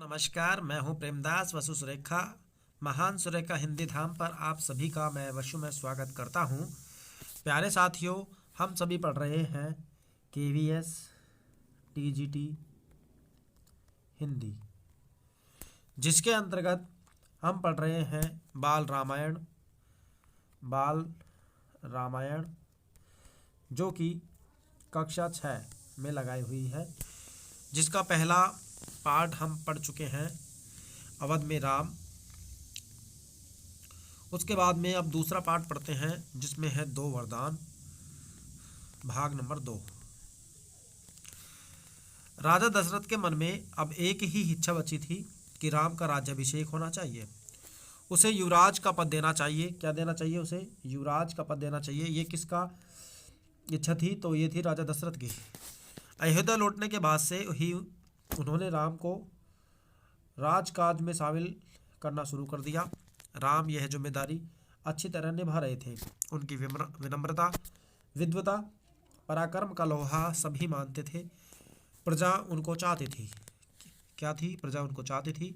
नमस्कार, मैं हूं प्रेमदास वसु सुरेखा। महान सुरेखा हिंदी धाम पर आप सभी का मैं वसु में स्वागत करता हूं। प्यारे साथियों, हम सभी पढ़ रहे हैं KVS TGT हिंदी, जिसके अंतर्गत हम पढ़ रहे हैं बाल रामायण, जो कि कक्षा 6 में लगाई हुई है, जिसका पहला पाठ हम पढ़ चुके हैं, अवध में राम। उसके बाद में अब दूसरा पाठ पढ़ते हैं, जिसमें है 2 वरदान, भाग नंबर 2। राजा दशरथ के मन में अब एक ही इच्छा बची थी कि राम का राज्याभिषेक होना चाहिए। उसे युवराज का पद देना चाहिए। क्या देना चाहिए? उसे युवराज का पद देना चाहिए। ये किसका इच्छा थी? तो ये थी राजा दशरथ की। अयोध्या लौटने के बाद से ही उन्होंने राम को राजकाज में शामिल करना शुरू कर दिया। राम यह जिम्मेदारी अच्छी तरह निभा रहे थे। उनकी विनम्रता, विद्वता, पराक्रम का लोहा सभी मानते थे। प्रजा उनको चाहती थी। क्या थी? प्रजा उनको चाहती थी।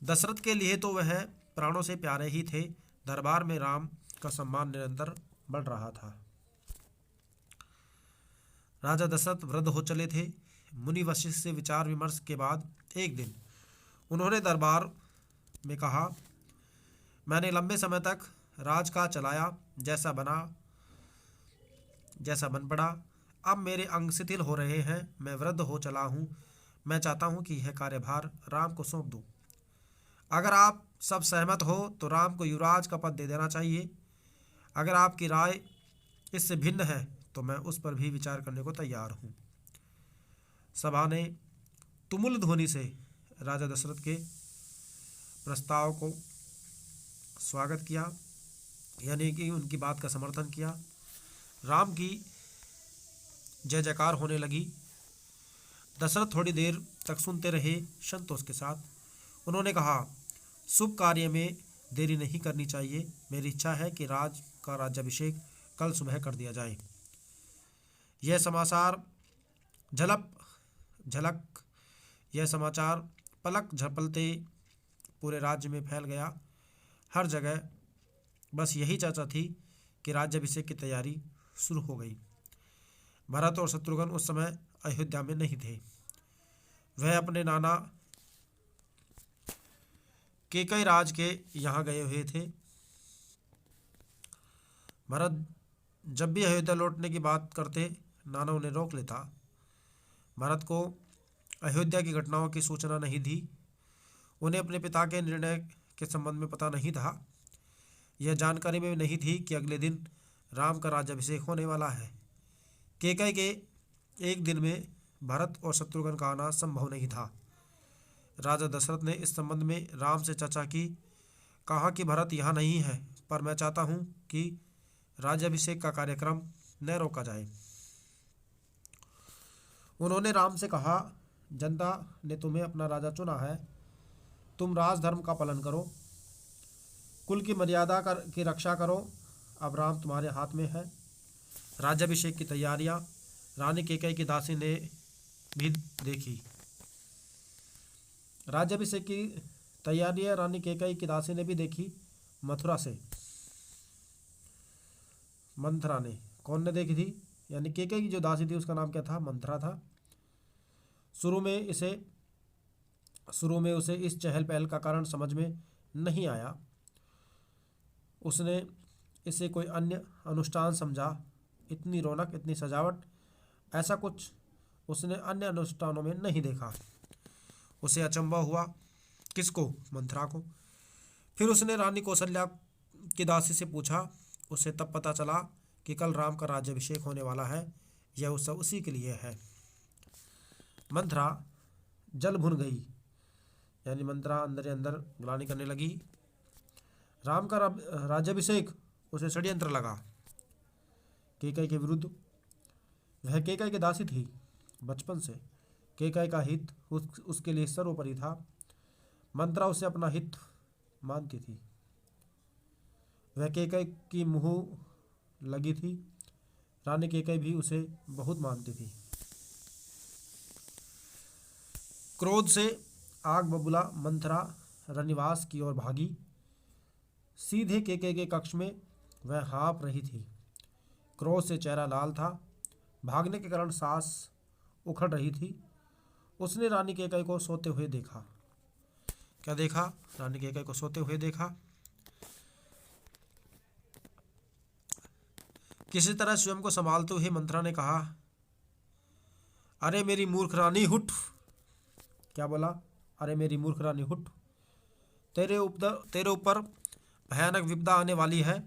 दशरथ के लिए तो वह प्राणों से प्यारे ही थे। दरबार में राम का सम्मान निरंतर बढ़ रहा था। राजा दशरथ वृद्ध हो चले थे। मुनि वशिष्ठ से विचार विमर्श के बाद एक दिन उन्होंने दरबार में कहा, मैंने लंबे समय तक राजकाज चलाया, जैसा बन पड़ा। अब मेरे अंग शिथिल हो रहे हैं। मैं वृद्ध हो चला हूँ। मैं चाहता हूँ कि यह कार्यभार राम को सौंप दूँ। अगर आप सब सहमत हो तो राम को युवराज का पद दे देना चाहिए। अगर आपकी राय इससे भिन्न है तो मैं उस पर भी विचार करने को तैयार हूँ। सभा ने तुमुल ध्वनि से राजा दशरथ के प्रस्ताव को स्वागत किया, यानी कि उनकी बात का समर्थन किया। राम की जय जयकार होने लगी। दशरथ थोड़ी देर तक सुनते रहे, संतोष के साथ। उन्होंने कहा, शुभ कार्य में देरी नहीं करनी चाहिए। मेरी इच्छा है कि राज का राज्याभिषेक कल सुबह कर दिया जाए। यह समाचार पलक झपलते पूरे राज्य में फैल गया। हर जगह बस यही चर्चा थी कि राज्याभिषेक की तैयारी शुरू हो गई। भरत और शत्रुघ्न उस समय अयोध्या में नहीं थे। वह अपने नाना केकई राज के यहाँ गए हुए थे। भरत जब भी अयोध्या लौटने की बात करते, नाना उन्हें रोक लेता। भरत को अयोध्या की घटनाओं की सूचना नहीं थी। उन्हें अपने पिता के निर्णय के संबंध में पता नहीं था। यह जानकारी में नहीं थी कि अगले दिन राम का राज्याभिषेक होने वाला है। केकई के एक दिन में भरत और शत्रुघ्न का आना संभव नहीं था। राजा दशरथ ने इस संबंध में राम से चर्चा की। कहा कि भरत यहाँ नहीं है, पर मैं चाहता हूँ कि राज्याभिषेक का कार्यक्रम न रोका जाए। उन्होंने राम से कहा, जनता ने तुम्हें अपना राजा चुना है। तुम राजधर्म का पालन करो, कुल की मर्यादा की रक्षा करो। अब राम तुम्हारे हाथ में है। राज्याभिषेक की तैयारियां रानी केकई की दासी ने भी देखी। राज्याभिषेक की तैयारियां रानी केकई की दासी ने भी देखी। मंथरा ने। कौन ने देखी थी? यानी केकई की जो दासी थी उसका नाम क्या था? मंथरा था। शुरू में उसे इस चहल पहल का कारण समझ में नहीं आया। उसने इसे कोई अन्य अनुष्ठान समझा। इतनी रौनक, इतनी सजावट, ऐसा कुछ उसने अन्य अनुष्ठानों में नहीं देखा। उसे अचंभा हुआ। किसको? मंथरा को। फिर उसने रानी कौशल्या की दासी से पूछा। उसे तब पता चला कि कल राम का राज्याभिषेक होने वाला है। यह उत्सव उसी के लिए है। मंथरा जल भुन गई, यानी मंथरा अंदर ही अंदर ग्लानि करने लगी। राम का राज्याभिषेक उसे षड्यंत्र लगा केकई के विरुद्ध। वह केकई की दासी थी बचपन से। केकई का हित उसके लिए सर्वोपरि था। मंथरा उसे अपना हित मानती थी। वह केकई की मुँह लगी थी। रानी केकई भी उसे बहुत मानती थी। क्रोध से आग बबूला मंथरा रनिवास की ओर भागी। सीधे केके के कक्ष में वह हाँफ रही थी। क्रोध से चेहरा लाल था, भागने के कारण सांस उखड़ रही थी। उसने रानी केकई को सोते हुए देखा। क्या देखा? रानी केकई को सोते हुए देखा। किसी तरह स्वयं को संभालते हुए मंत्रा ने कहा, अरे मेरी मूर्ख रानी हुठ। क्या बोला? अरे मेरी मूर्ख रानी हुठ, तेरे ऊपर भयानक विपदा आने वाली है।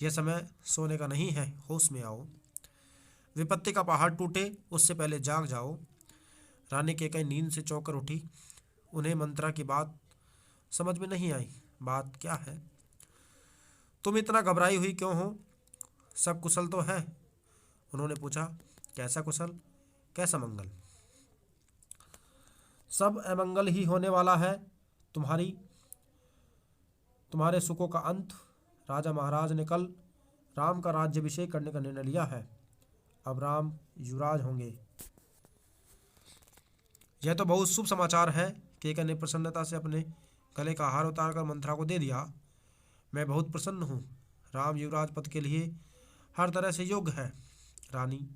यह समय सोने का नहीं है, होश में आओ। विपत्ति का पहाड़ टूटे उससे पहले जाग जाओ। रानी केकई नींद से चौंक कर उठी। उन्हें मंत्रा की बात समझ में नहीं आई। बात क्या है? तुम इतना घबराई हुई क्यों हो? सब कुशल तो है? उन्होंने पूछा। कैसा कुशल? कैसा मंगल? सब अमंगल ही होने वाला है। तुम्हारे सुखों का अंत। राजा महाराज ने कल राम का राज्याभिषेक करने का निर्णय लिया है। अब राम युवराज होंगे। यह तो बहुत शुभ समाचार है। केकई ने प्रसन्नता से अपने गले का हार उतारकर मंत्रा को दे दिया। मैं बहुत प्रसन्न हूँ। राम युवराज पद के लिए हर तरह से योग्य है। रानी,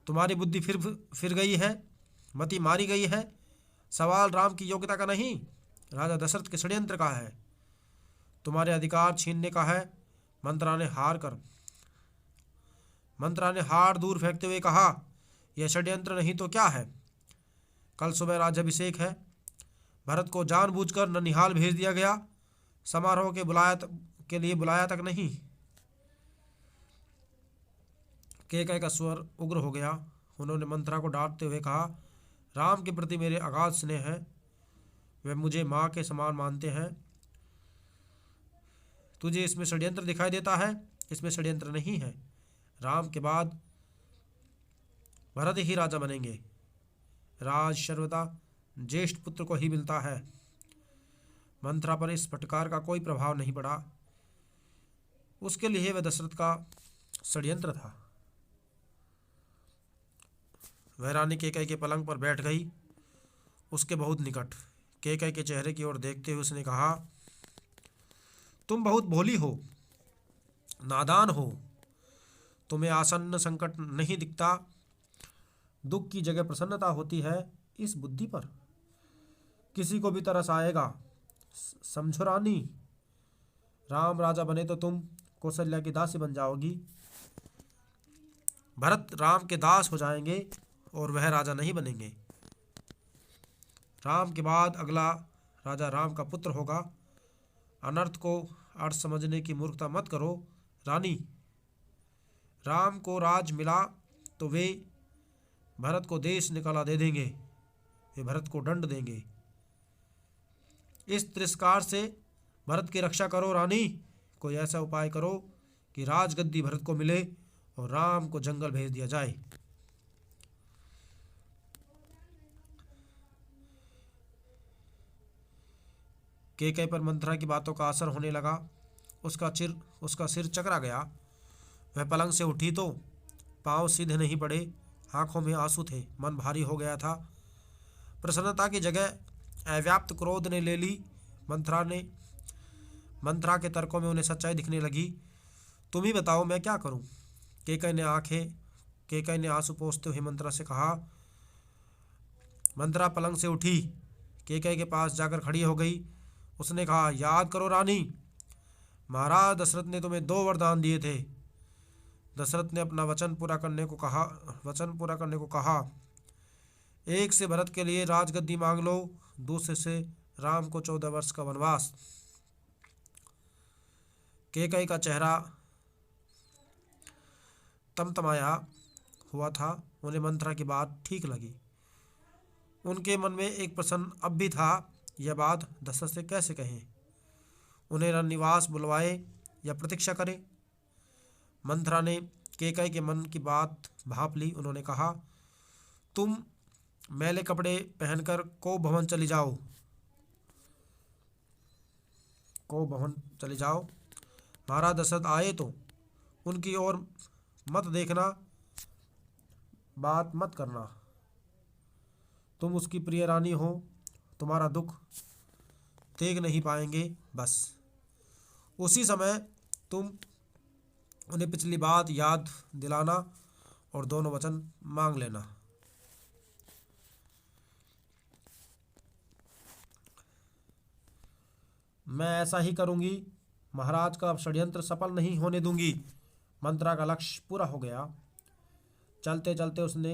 तुम्हारी बुद्धि फिर गई है, मति मारी गई है। सवाल राम की योग्यता का नहीं, राजा दशरथ के षड्यंत्र का है। तुम्हारे अधिकार छीनने का है। मंत्रा ने हार दूर फेंकते हुए कहा, यह षड्यंत्र नहीं तो क्या है? कल सुबह राज्याभिषेक है। भरत को जानबूझकर ननिहाल भेज दिया गया। समारोह के लिए बुलाया तक नहीं। केकई का स्वर उग्र हो गया। उन्होंने मंत्रा को डांटते हुए कहा, राम के प्रति मेरे अगाध स्नेह है। वे मुझे माँ के समान मानते हैं। तुझे इसमें षड्यंत्र दिखाई देता है? इसमें षड्यंत्र नहीं है। राम के बाद भरत ही राजा बनेंगे। राज सर्वदा ज्येष्ठ पुत्र को ही मिलता है। मंत्रा पर इस फटकार का कोई प्रभाव नहीं पड़ा। उसके लिए वह दशरथ का षड्यंत्र था। वह रानी केकई के पलंग पर बैठ गई, उसके बहुत निकट। केकई के चेहरे की ओर देखते हुए उसने कहा, तुम बहुत भोली हो, नादान हो। तुम्हें आसन्न संकट नहीं दिखता। दुख की जगह प्रसन्नता होती है इस बुद्धि पर। किसी को भी तरस आएगा। समझो रानी, राम राजा बने तो तुम कौशल्या की दासी बन जाओगी। भरत राम के दास हो जाएंगे और वह राजा नहीं बनेंगे। राम के बाद अगला राजा राम का पुत्र होगा। अनर्थ को अर्थ समझने की मूर्खता मत करो रानी। राम को राज मिला तो वे भरत को देश निकाला दे देंगे। वे भरत को दंड देंगे। इस तिरस्कार से भरत की रक्षा करो रानी। कोई ऐसा उपाय करो कि राजगद्दी भरत को मिले और राम को जंगल भेज दिया जाए। केकई पर मंत्रा की बातों का असर होने लगा। उसका सिर चकरा गया। वह पलंग से उठी तो पांव सीधे नहीं पड़े। आंखों में आंसू थे। मन भारी हो गया था। प्रसन्नता की जगह अव्याप्त क्रोध ने ले ली। मंत्रा के तर्कों में उन्हें सच्चाई दिखने लगी। तुम ही बताओ, मैं क्या करूं? केकई ने आंसू पोंछते हुए मंत्रा से कहा। मंत्रा पलंग से उठी, केकई के पास जाकर खड़ी हो गई। उसने कहा, याद करो रानी, महाराज दशरथ ने तुम्हें 2 वरदान दिए थे। दशरथ ने अपना वचन पूरा करने को कहा। एक से भरत के लिए राजगद्दी मांग लो, दूसरे से राम को 14 वर्ष का वनवास। केकई का चेहरा तमतमाया हुआ था। उन्हें मंत्रा की बात ठीक लगी। उनके मन में एक प्रश्न अब भी था, यह बात दशरथ से कैसे कहें? उन्हें रनिवास बुलवाए या प्रतीक्षा करें? मंत्रा ने केकई के मन की बात भांप ली। उन्होंने कहा, तुम मैले कपड़े पहनकर को भवन चली जाओ। महाराज दशरथ आए तो उनकी ओर मत देखना, बात मत करना। तुम उसकी प्रिय रानी हो, तुम्हारा दुख देख नहीं पाएंगे। बस उसी समय तुम उन्हें पिछली बात याद दिलाना और दोनों वचन मांग लेना। मैं ऐसा ही करूंगी। महाराज का षड्यंत्र सफल नहीं होने दूंगी। मंत्रा का लक्ष्य पूरा हो गया। चलते चलते उसने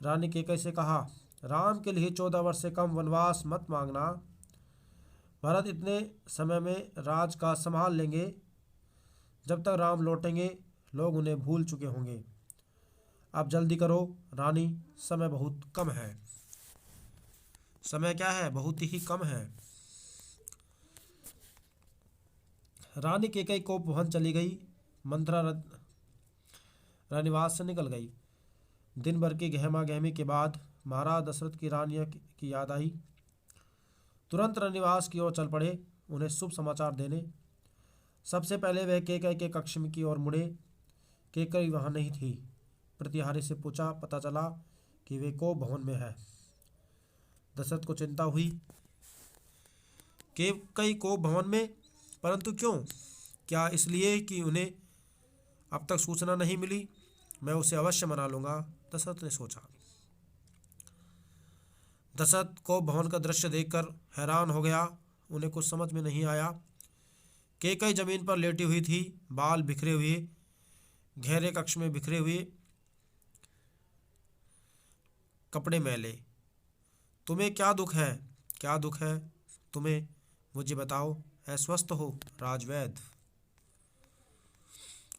रानी कैकेयी से कहा, राम के लिए 14 वर्ष से कम वनवास मत मांगना। भरत इतने समय में राज का संभाल लेंगे। जब तक राम लौटेंगे लोग उन्हें भूल चुके होंगे। अब जल्दी करो रानी, समय बहुत कम है। समय क्या है, बहुत ही कम है। रानी कैकेयी को भवन चली गई। मंत्रा रानीवास से निकल गई। दिन भर की गहमा गहमी के बाद महाराज दशरथ की रानियों की याद आई। तुरंत रानीवास की ओर चल पड़े उन्हें शुभ समाचार देने। सबसे पहले वह कैकेयी के कक्ष में की ओर मुड़े। कैकेयी वहां नहीं थी। प्रतिहारी से पूछा, पता चला कि वे को भवन में है। दशरथ को चिंता हुई। कैकेयी को भवन में, परंतु क्यों? क्या इसलिए कि उन्हें अब तक सूचना नहीं मिली? मैं उसे अवश्य मना लूंगा, दशरथ ने सोचा। दशरथ को भवन का दृश्य देखकर हैरान हो गया। उन्हें कुछ समझ में नहीं आया। कैकेयी जमीन पर लेटी हुई थी, बाल बिखरे हुए, गहरे कक्ष में बिखरे हुए कपड़े मैले। तुम्हें क्या दुख है? क्या दुख है तुम्हें? मुझे बताओ। अस्वस्थ हो? राजवैद्य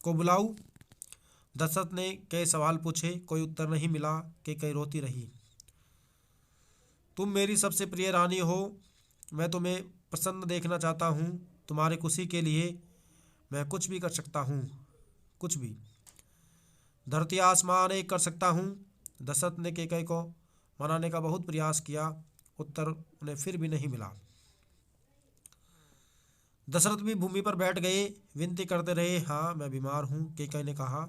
को बुलाऊं? दशरथ ने कई सवाल पूछे, कोई उत्तर नहीं मिला। कैकेयी रोती रही। तुम मेरी सबसे प्रिय रानी हो। मैं तुम्हें प्रसन्न देखना चाहता हूँ। तुम्हारी खुशी के लिए मैं कुछ भी कर सकता हूँ, कुछ भी। धरती आसमान एक कर सकता हूँ। दशरथ ने कैकेयी को मनाने का बहुत प्रयास किया। उत्तर उन्हें फिर भी नहीं मिला। दशरथ भी भूमि पर बैठ गए, विनती करते रहे, हाँ मैं बीमार हूँ। कैकेयी ने कहा,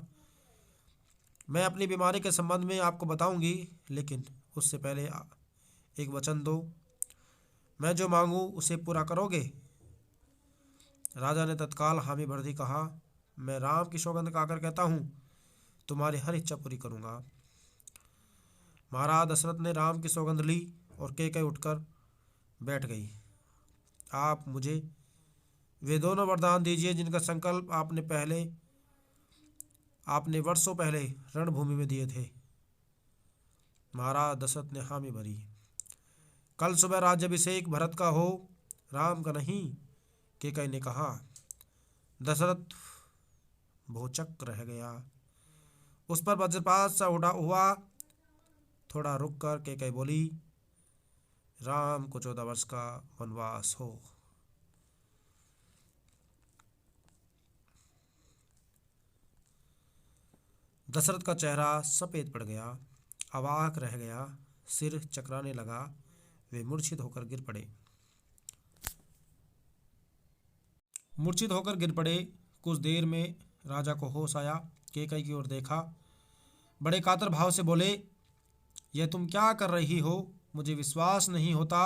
मैं अपनी बीमारी के संबंध में आपको बताऊंगी, लेकिन उससे पहले एक वचन दो। मैं जो मांगू उसे पूरा करोगे? राजा ने तत्काल हामी भर दी। कहा, मैं राम की सौगंध खाकर कहता हूँ, तुम्हारी हर इच्छा पूरी करूंगा। महाराज दशरथ ने राम की सौगंध ली और कैकेयी उठकर बैठ गई। आप मुझे वे दोनों वरदान दीजिए जिनका संकल्प आपने वर्षों पहले रणभूमि में दिए थे। महाराज दशरथ ने हामी भरी। कल सुबह राज्याभिषेक भरत का हो, राम का नहीं, कैकेयी ने कहा। दशरथ भौचक रह गया। उस पर वज्रपात सा उड़ा हुआ। थोड़ा रुक कर कैकेयी बोली, राम को 14 वर्ष का वनवास हो। दशरथ का चेहरा सफेद पड़ गया, अवाक रह गया, सिर चकराने लगा। वे मूर्छित होकर गिर पड़े। कुछ देर में राजा को होश आया। कैकेयी की ओर देखा, बड़े कातर भाव से बोले, यह तुम क्या कर रही हो? मुझे विश्वास नहीं होता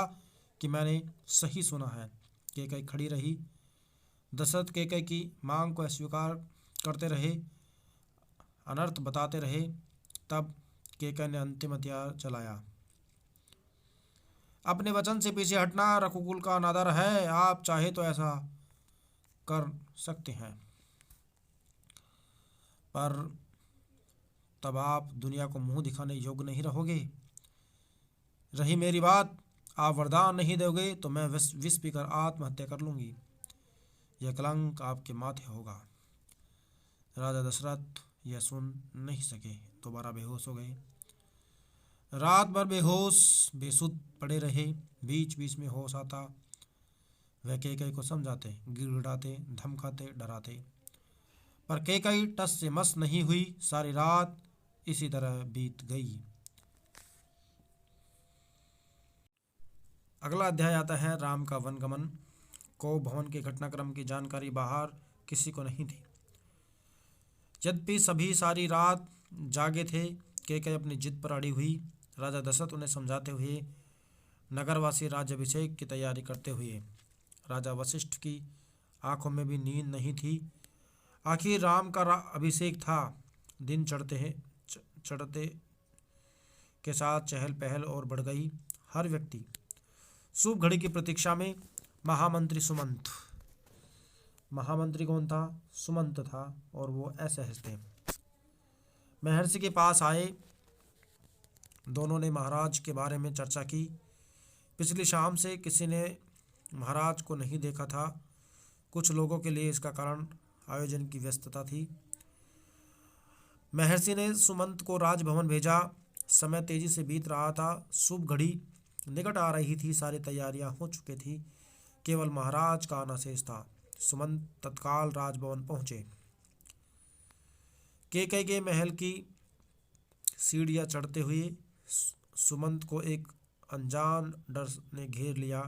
कि मैंने सही सुना है। कैकेयी खड़ी रही। दशरथ कैकेयी की मांग को अस्वीकार करते रहे, अनर्थ बताते रहे। तब कैकेयी ने अंतिम हथियार चलाया। अपने वचन से पीछे हटना रघुकुल का अनादर है। आप चाहे तो ऐसा कर सकते हैं, पर तब आप दुनिया को मुंह दिखाने योग्य नहीं रहोगे। रही मेरी बात, आप वरदान नहीं दोगे तो मैं विष पीकर आत्महत्या कर लूंगी। यह कलंक आपके माथे होगा। राजा दशरथ यह सुन नहीं सके, दोबारा बेहोश हो गए। रात भर बेहोश बेसुध पड़े रहे। बीच बीच में होश आता। वह कैकेयी को समझाते, गिड़गिड़ाते, धमकाते, डराते, पर कैकेयी टस से मस नहीं हुई। सारी रात इसी तरह बीत गई। अगला अध्याय आता है राम का वनगमन। को भवन के घटनाक्रम की जानकारी बाहर किसी को नहीं थी। यद्यपि सभी सारी रात जागे थे, कैकेयी अपनी जिद पर अड़ी हुई। राजा दशरथ उन्हें समझाते हुए नगरवासी राज्याभिषेक की तैयारी करते हुए। राजा वशिष्ठ की आंखों में भी नींद नहीं थी। आखिर राम का अभिषेक था। दिन चढ़ते के साथ चहल पहल और बढ़ गई। हर व्यक्ति शुभ घड़ी की प्रतीक्षा में। महामंत्री सुमंत, महामंत्री कौन था? सुमंत था, और वो असहज थे। महर्षि के पास आए। दोनों ने महाराज के बारे में चर्चा की। पिछली शाम से किसी ने महाराज को नहीं देखा था। कुछ लोगों के लिए इसका कारण आयोजन की व्यस्तता थी। महर्षि ने सुमंत को राजभवन भेजा। समय तेजी से बीत रहा था। शुभ घड़ी निकट आ रही थी। सारी तैयारियां हो चुकी थी। केवल महाराज का आना शेष था। सुमंत तत्काल राजभवन पहुंचे। कैकई के महल की सीढ़ियां चढ़ते हुए सुमंत को एक अनजान डर ने घेर लिया।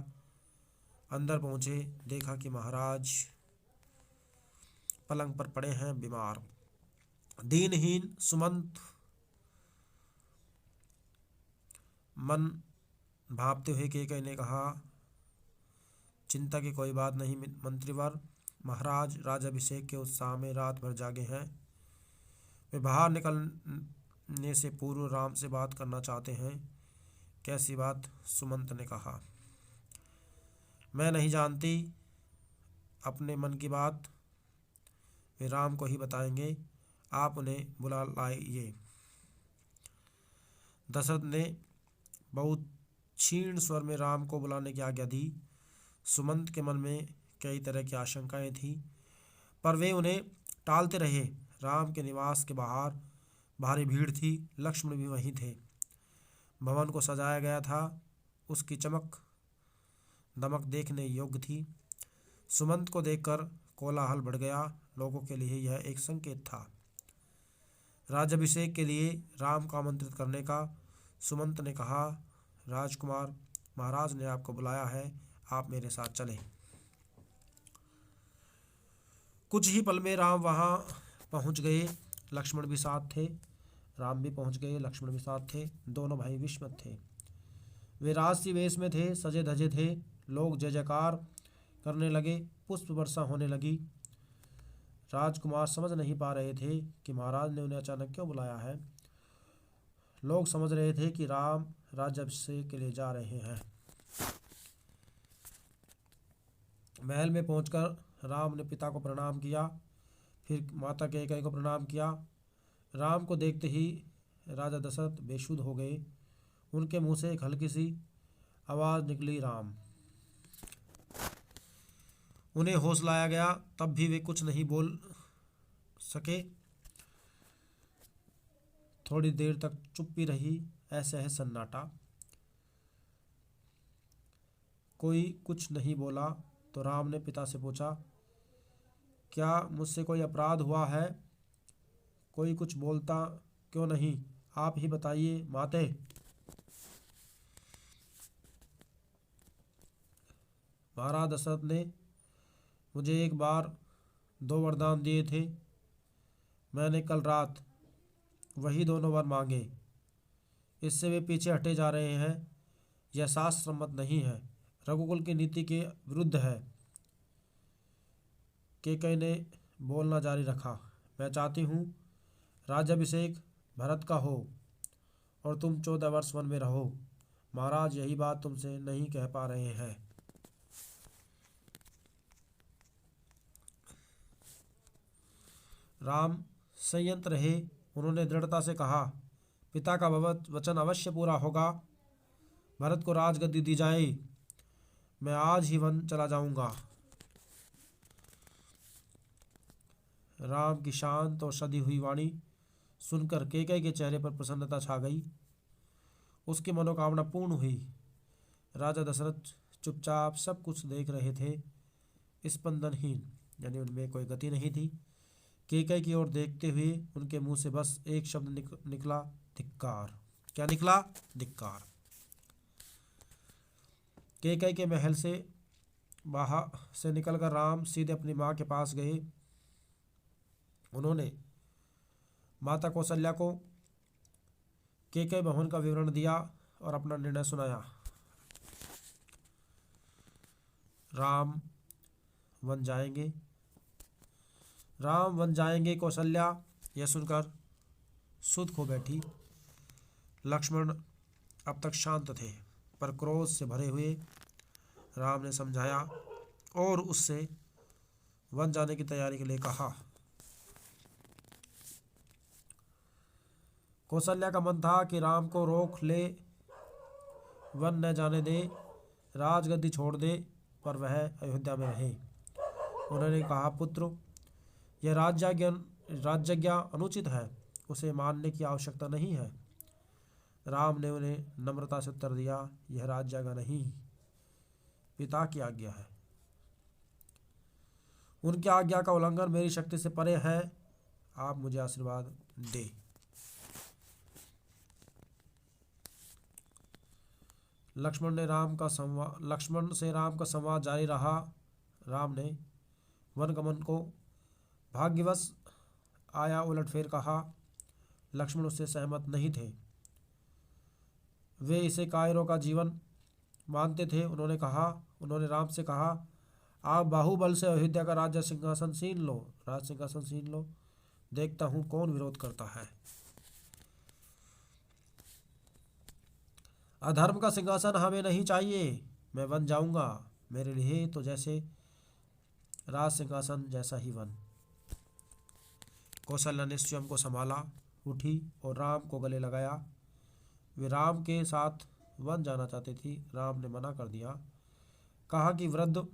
अंदर पहुंचे, देखा कि महाराज पलंग पर पड़े हैं, बीमार। दीनहीन सुमंत मन भांपते हुए कैकई ने कहा, चिंता की कोई बात नहीं मंत्रीवर। महाराज राजाभिषेक के उत्साह में रात भर जागे हैं। वे बाहर निकलने से पूर्व राम से बात करना चाहते हैं। कैसी बात? सुमंत ने कहा। मैं नहीं जानती अपने मन की बात। वे राम को ही बताएंगे। आप उन्हें बुला लाइए। दशरथ ने बहुत क्षीण स्वर में राम को बुलाने की आज्ञा दी। सुमंत के मन में कई तरह की आशंकाएं थी, पर वे उन्हें टालते रहे। राम के निवास के बाहर भारी भीड़ थी। लक्ष्मण भी वहीं थे। भवन को सजाया गया था। उसकी चमक दमक देखने योग्य थी। सुमंत को देखकर कोलाहल बढ़ गया। लोगों के लिए यह एक संकेत था राज्याभिषेक के लिए राम को आमंत्रित करने का। सुमंत ने कहा, राजकुमार, महाराज ने आपको बुलाया है, आप मेरे साथ चलें। कुछ ही पल में राम वहां पहुंच गए। लक्ष्मण भी साथ थे। राम भी पहुंच गए, लक्ष्मण भी साथ थे। दोनों भाई विस्मित थे। वे राजसी वेश में थे, सजे धजे थे। लोग जय जयकार करने लगे। पुष्प वर्षा होने लगी। राजकुमार समझ नहीं पा रहे थे कि महाराज ने उन्हें अचानक क्यों बुलाया है। लोग समझ रहे थे कि राम राज्याभिषेक के लिए जा रहे हैं। महल में पहुंचकर राम ने पिता को प्रणाम किया, फिर माता कैकेयी को प्रणाम किया। राम को देखते ही राजा दशरथ बेसुध हो गए। उनके मुंह से एक हल्की सी आवाज निकली, राम। उन्हें होश लाया गया, तब भी वे कुछ नहीं बोल सके। थोड़ी देर तक चुप्पी रही। ऐसे है सन्नाटा। कोई कुछ नहीं बोला तो राम ने पिता से पूछा, क्या मुझसे कोई अपराध हुआ है? कोई कुछ बोलता क्यों नहीं? आप ही बताइए माते। महाराज दशरथ ने मुझे एक बार 2 वरदान दिए थे। मैंने कल रात वही दोनों वर मांगे। इससे वे पीछे हटे जा रहे हैं। यह शास्त्र सम्मत नहीं है, रघुकुल की नीति के विरुद्ध है। कैकेयी ने बोलना जारी रखा, मैं चाहती हूँ राज्याभिषेक भरत का हो और तुम 14 वर्ष वन में रहो। महाराज यही बात तुमसे नहीं कह पा रहे हैं। राम संयत रहे। उन्होंने दृढ़ता से कहा, पिता का वचन अवश्य पूरा होगा। भरत को राजगद्दी दी जाए। मैं आज ही वन चला जाऊंगा। राम की शांत और सधी हुई वाणी सुनकर कैकेयी के चेहरे पर प्रसन्नता छा गई। उसकी मनोकामना पूर्ण हुई। राजा दशरथ चुपचाप सब कुछ देख रहे थे, स्पंदनहीन, यानी उनमें कोई गति नहीं थी। कैकेयी की ओर देखते हुए उनके मुंह से बस एक शब्द निकला, धिक्कार। क्या निकला? धिक्कार। कैकेयी के महल से बाहर से निकलकर राम सीधे अपनी माँ के पास गए। उन्होंने माता कौशल्या को केकई भवन का विवरण दिया और अपना निर्णय सुनाया। राम वन जाएंगे, राम वन जाएंगे। कौशल्या यह सुनकर सुध खो बैठी। लक्ष्मण अब तक शांत थे, पर क्रोध से भरे हुए। राम ने समझाया और उससे वन जाने की तैयारी के लिए कहा। कौशल्या का मन था कि राम को रोक ले, वन न जाने दे, राजगद्दी छोड़ दे, पर वह अयोध्या में रहे। उन्होंने कहा, पुत्र, यह राज्यज्ञा अनुचित है, उसे मानने की आवश्यकता नहीं है। राम ने उन्हें नम्रता से उत्तर दिया, यह राज्यज्ञा नहीं, पिता की आज्ञा है। उनकी आज्ञा का उल्लंघन मेरी शक्ति से परे है। आप मुझे आशीर्वाद दे। लक्ष्मण से राम का संवाद जारी रहा। राम ने वनगमन को भाग्यवश आया उलटफेर कहा। लक्ष्मण उससे सहमत नहीं थे, वे इसे कायरों का जीवन मानते थे। उन्होंने राम से कहा, आप बाहुबल से अयोध्या का राज सिंहासन छीन लो, देखता हूं कौन विरोध करता है। अधर्म का सिंहासन हमें नहीं चाहिए, मैं वन जाऊंगा, मेरे लिए तो जैसे राज सिंहासन जैसा ही वन। कौशल्या ने स्वयं को संभाला, उठी और राम को गले लगाया। वे राम के साथ वन जाना चाहती थी। राम ने मना कर दिया, कहा कि वृद्ध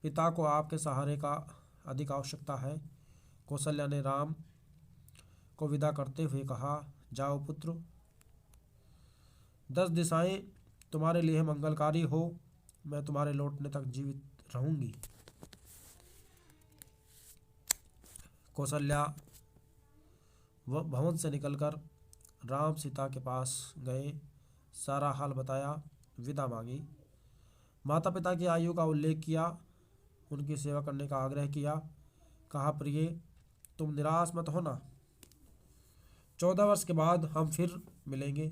पिता को आपके सहारे का अधिक आवश्यकता है। कौशल्या ने राम को विदा करते हुए कहा, जाओ पुत्र, 10 दिशाएं तुम्हारे लिए मंगलकारी हो, मैं तुम्हारे लौटने तक जीवित रहूंगी। कौशल्या भवन से निकलकर राम सीता के पास गए, सारा हाल बताया, विदा मांगी। माता पिता की आयु का उल्लेख किया, उनकी सेवा करने का आग्रह किया। कहा, प्रिय, तुम निराश मत होना, 14 वर्ष के बाद हम फिर मिलेंगे।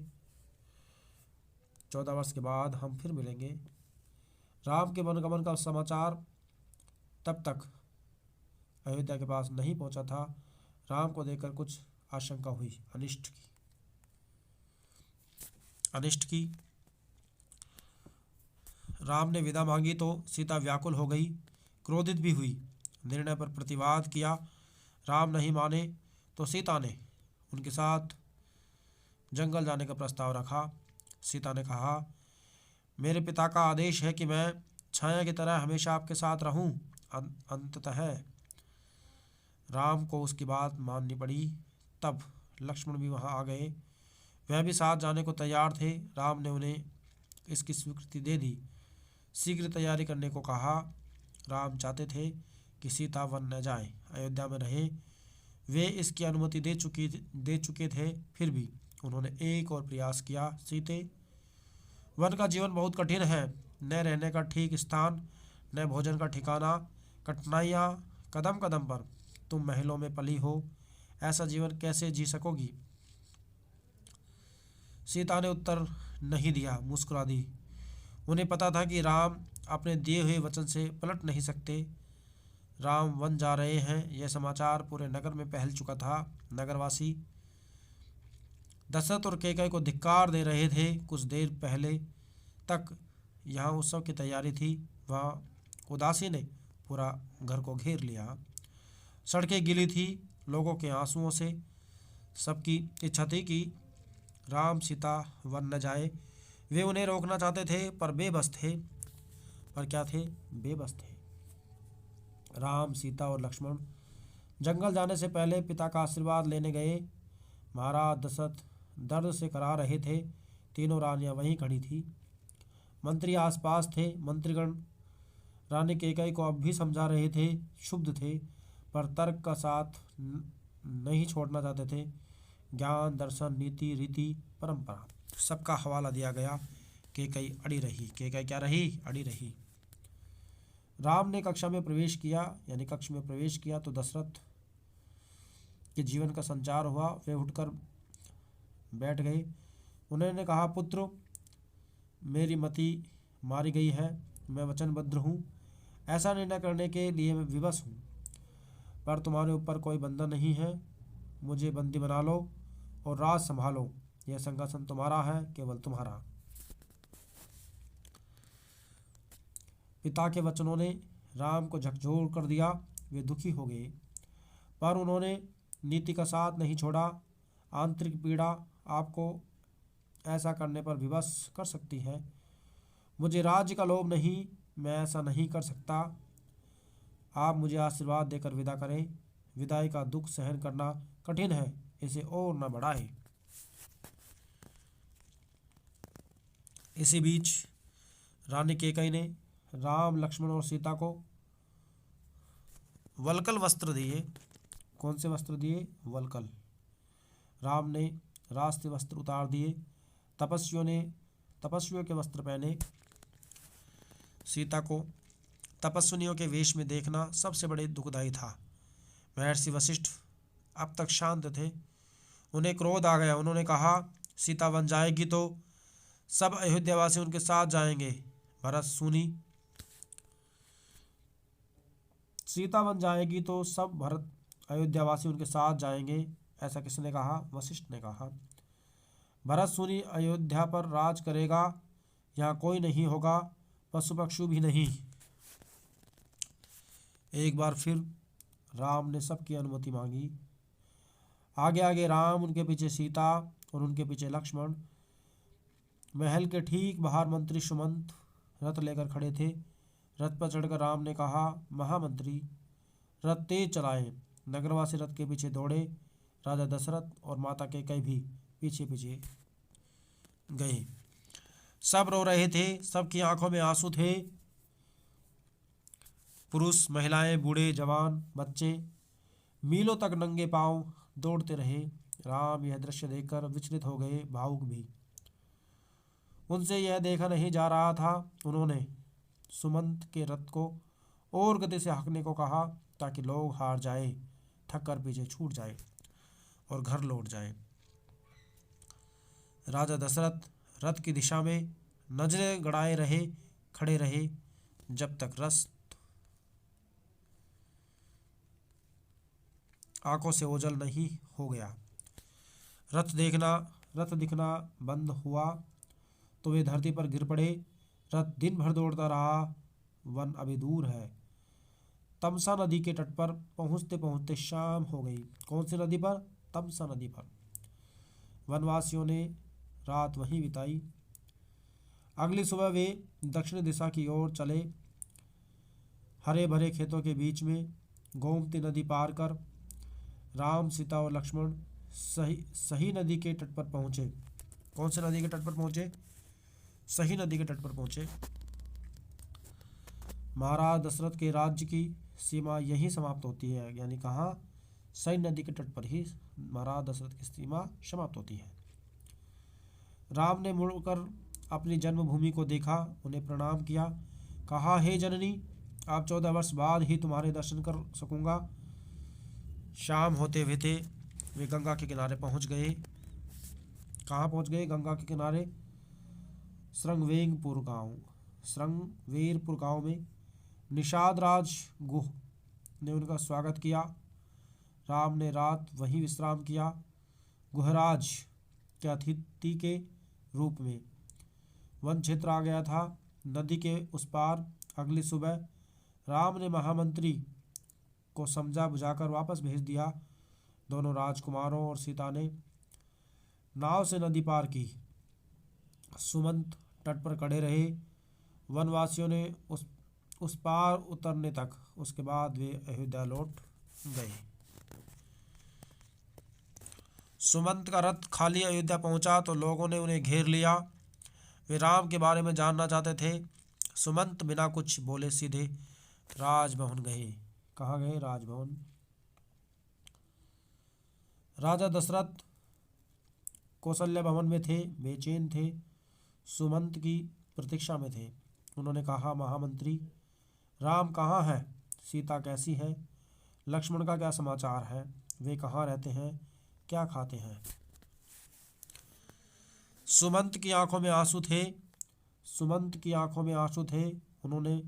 14 वर्ष के बाद हम फिर मिलेंगे। राम के वनगमन का समाचार तब तक अयोध्या के पास नहीं पहुंचा था। राम को देखकर कुछ आशंका हुई, अनिष्ट की। राम ने विदा मांगी तो सीता व्याकुल हो गई, क्रोधित भी हुई। निर्णय पर प्रतिवाद किया। राम नहीं माने तो सीता ने उनके साथ जंगल जाने का प्रस्ताव रखा। सीता ने कहा, मेरे पिता का आदेश है कि मैं छाया की तरह हमेशा आपके साथ रहूं। अंततः राम को उसकी बात माननी पड़ी। तब लक्ष्मण भी वहां आ गए, वह भी साथ जाने को तैयार थे। राम ने उन्हें इसकी स्वीकृति दे दी, शीघ्र तैयारी करने को कहा। राम चाहते थे कि सीता वन न जाए, अयोध्या में रहे। वे इसकी अनुमति दे चुके थे, फिर भी उन्होंने एक और प्रयास किया। सीते, वन का जीवन बहुत कठिन है, न रहने का ठीक स्थान, न भोजन का ठिकाना, कठिनाइयाँ कदम कदम पर। तुम महलों में पली हो, ऐसा जीवन कैसे जी सकोगी? सीता ने उत्तर नहीं दिया, मुस्कुरा दी। उन्हें पता था कि राम अपने दिए हुए वचन से पलट नहीं सकते। राम वन जा रहे हैं, यह समाचार पूरे नगर में फैल चुका था। नगरवासी दशरथ और कैकेयी को धिक्कार दे रहे थे। कुछ देर पहले तक यहाँ उत्सव की तैयारी थी, वहाँ उदासी ने पूरा घर को घेर लिया। सड़कें गीली थी लोगों के आंसुओं से। सबकी इच्छा थी कि राम सीता वन न जाए। वे उन्हें रोकना चाहते थे, पर बेबस थे। पर क्या थे? बेबस थे। राम, सीता और लक्ष्मण जंगल जाने से पहले पिता का आशीर्वाद लेने गए। महाराज दशरथ दर्द से करा रहे थे। तीनों रानियां वहीं खड़ी थी, मंत्री आसपास थे। मंत्रीगण रानी कैकेयी को अब भी समझा रहे थे, क्षुब्ध थे, पर तर्क का साथ नहीं छोड़ना चाहते थे। ज्ञान, दर्शन, नीति, रीति, परंपरा सबका हवाला दिया गया। कैकेयी अड़ी रही। कैकेयी क्या रही? अड़ी रही। राम ने कक्ष में प्रवेश किया तो दशरथ के जीवन का संचार हुआ। वे उठकर बैठ गए। उन्होंने कहा, पुत्र, मेरी मति मारी गई है, मैं वचनबद्ध हूँ, ऐसा निर्णय करने के लिए मैं विवश हूँ, पर तुम्हारे ऊपर कोई बंधन नहीं है। मुझे बंदी बना लो और राज संभालो। यह सिंहासन तुम्हारा है, केवल तुम्हारा। पिता के वचनों ने राम को झकझोर कर दिया। वे दुखी हो गए, पर उन्होंने नीति का साथ नहीं छोड़ा। आंतरिक पीड़ा आपको ऐसा करने पर विवश कर सकती है। मुझे राज्य का लोभ नहीं, मैं ऐसा नहीं कर सकता। आप मुझे आशीर्वाद देकर विदा करें। विदाई का दुख सहन करना कठिन है, इसे और न बढ़ाए। इसी बीच रानी कैकेयी ने राम, लक्ष्मण और सीता को वल्कल वस्त्र दिए। कौन से वस्त्र दिए? वल्कल। राम ने राष्ट्रीय वस्त्र उतार दिए। तपस्वियों के वस्त्र पहने। सीता को तपस्विनियों के वेश में देखना सबसे बड़े दुखदायी था। महर्षि वशिष्ठ अब तक शांत थे। उन्हें क्रोध आ गया। उन्होंने कहा, सीता बन जाएगी तो सब अयोध्यावासी उनके साथ जाएंगे। भरत सुनी, सीता बन जाएगी तो सब अयोध्यावासी उनके साथ जाएंगे। ऐसा किसने कहा? वशिष्ठ ने कहा। भरत सुनी अयोध्या पर राज करेगा, यहाँ कोई नहीं होगा, पशु पक्षी भी नहीं। एक बार फिर राम ने सबकी अनुमति मांगी। आगे आगे राम, उनके पीछे सीता और उनके पीछे लक्ष्मण। महल के ठीक बाहर मंत्री सुमंत रथ लेकर खड़े थे। रथ पर चढ़कर राम ने कहा, महामंत्री, रथ तेज चलाएं। नगरवासी रथ के पीछे दौड़े। राजा दशरथ और माता कैकेयी भी पीछे पीछे गए। सब रो रहे थे, सबकी आंखों में आंसू थे। पुरुष, महिलाएं, बूढ़े, जवान, बच्चे मीलों तक नंगे पांव दौड़ते रहे। राम यह दृश्य देखकर विचलित हो गए, भावुक भी। उनसे यह देखा नहीं जा रहा था। उन्होंने सुमंत के रथ को और गति से हाँकने को कहा, ताकि लोग हार जाए, थक कर पीछे छूट जाए और घर लौट जाए। राजा दशरथ रथ की दिशा में नजरें गड़ाए खड़े रहे, जब तक रथ आंखों से ओझल नहीं हो गया। रथ दिखना बंद हुआ तो वे धरती पर गिर पड़े। रथ दिन भर दौड़ता रहा। वन अभी दूर है। तमसा नदी के तट पर पहुंचते पहुंचते शाम हो गई। कौन सी नदी पर? तमसा नदी पर। वनवासियों ने रात वहीं बिताई। अगली सुबह वे दक्षिण दिशा की ओर चले। हरे भरे खेतों के बीच में गोमती नदी पार कर राम, सीता और लक्ष्मण सही नदी के तट पर पहुंचे। कौन से नदी के तट पर पहुंचे? सही नदी के तट पर पहुंचे। महाराज दशरथ के राज्य की सीमा यहीं समाप्त होती है। यानी कहाँ? सही नदी के तट पर ही महाराज दशरथ की सीमा समाप्त होती है। राम ने मुड़कर अपनी जन्मभूमि को देखा, उन्हें प्रणाम किया, कहा, हे जननी, आप 14 वर्ष बाद ही तुम्हारे दर्शन कर सकूंगा। शाम होते होते वे गंगा के किनारे पहुंच गए। कहाँ पहुंच गए? गंगा के किनारे श्रृंगवेरपुर गांव में निषाद राज गुह ने उनका स्वागत किया। राम ने रात वहीं विश्राम किया, गुहराज के अतिथि के रूप में। वन क्षेत्र आ गया था, नदी के उस पार। अगली सुबह राम ने महामंत्री को समझा बुझाकर वापस भेज दिया। दोनों राजकुमारों और सीता ने नाव से नदी पार की। सुमंत तट पर खड़े रहे। वनवासियों ने उस पार उतरने तक। उसके बाद वे अयोध्या लौट गए। सुमंत का रथ खाली अयोध्या पहुंचा तो लोगों ने उन्हें घेर लिया। वे राम के बारे में जानना चाहते थे। सुमंत बिना कुछ बोले सीधे राजभवन गए। कहाँ गए? राजभवन। राजा दशरथ कौशल्या भवन में थे, बेचैन थे, सुमंत की प्रतीक्षा में थे। उन्होंने कहा, महामंत्री, राम कहाँ है? सीता कैसी है? लक्ष्मण का क्या समाचार है? वे कहाँ रहते हैं? क्या खाते हैं? सुमंत की आंखों में आंसू थे। सुमंत की आंखों में आंसू थे। उन्होंने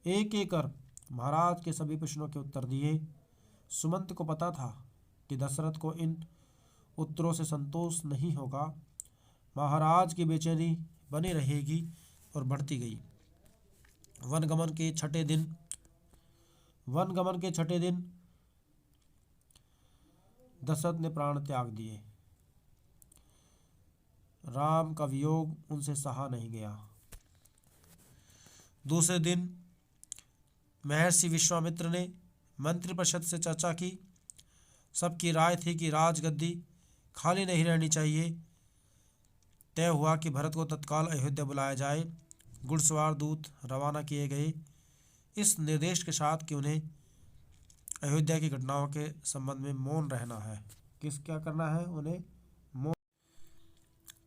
एक एक कर महाराज के सभी प्रश्नों के उत्तर दिए। सुमंत को पता था कि दशरथ को इन उत्तरों से संतोष नहीं होगा। महाराज की बेचैनी बनी रहेगी और बढ़ती गई। वनगमन के छठे दिन दशरथ ने प्राण त्याग दिए। राम का वियोग उनसे सहा नहीं गया। दूसरे दिन महर्षि विश्वामित्र ने मंत्रिपरिषद से चर्चा की। सबकी राय थी कि राजगद्दी खाली नहीं रहनी चाहिए। तय हुआ कि भरत को तत्काल अयोध्या बुलाया जाए। घुड़सवार दूत रवाना किए गए इस निर्देश के साथ कि उन्हें अयोध्या की घटनाओं के संबंध में मौन रहना है। क्या करना है उन्हें? मौन।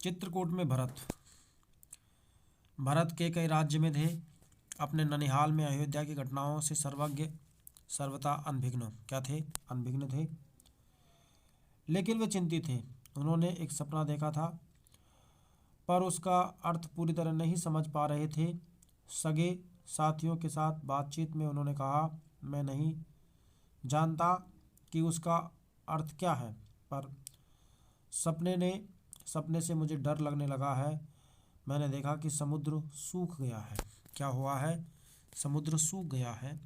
चित्रकूट में भरत के कई राज्य में थे। अपने ननिहाल में अयोध्या की घटनाओं से सर्वज्ञ, सर्वथा अनभिज्ञ क्या थे? अनभिज्ञ थे। लेकिन वे चिंतित थे। उन्होंने एक सपना देखा था, पर उसका अर्थ पूरी तरह नहीं समझ पा रहे थे। सगे साथियों के साथ बातचीत में उन्होंने कहा, मैं नहीं जानता कि उसका अर्थ क्या है, पर सपने से मुझे डर लगने लगा है। मैंने देखा कि समुद्र सूख गया है। क्या हुआ है? समुद्र सूख गया है।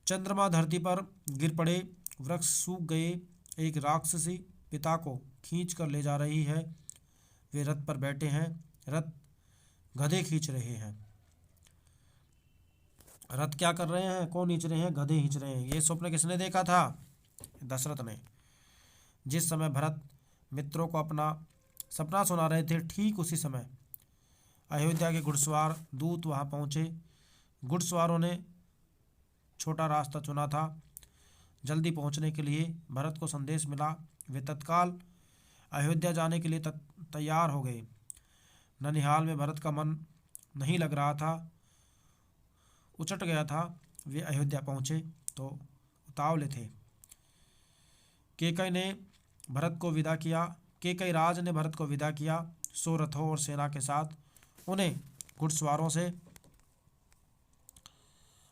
चंद्रमा धरती पर गिर पड़े, वृक्ष सूख गए। एक राक्षसी पिता को खींच कर ले जा रही है। वे रथ पर बैठे हैं। रथ गधे खींच रहे हैं। रथ क्या कर रहे हैं? कौन खींच रहे हैं? गधे खींच रहे हैं। ये स्वप्न किसने देखा था? दशरथ ने। जिस समय भरत मित्रों को अपना सपना सुना रहे थे, ठीक उसी समय अयोध्या के घुड़सवार दूत वहां पहुंचे। घुड़सवारों ने छोटा रास्ता चुना था। जल्दी पहुंचने के लिए भरत को संदेश मिला। वे तत्काल अयोध्या जाने के लिए तैयार हो गए। ननिहाल में भरत का मन नहीं लग रहा था, उचट गया था। वे अयोध्या पहुंचे तो उतावले थे। केकई राज ने भरत को विदा किया। 100 रथों और सेना के साथ। उन्हें घुड़सवारों से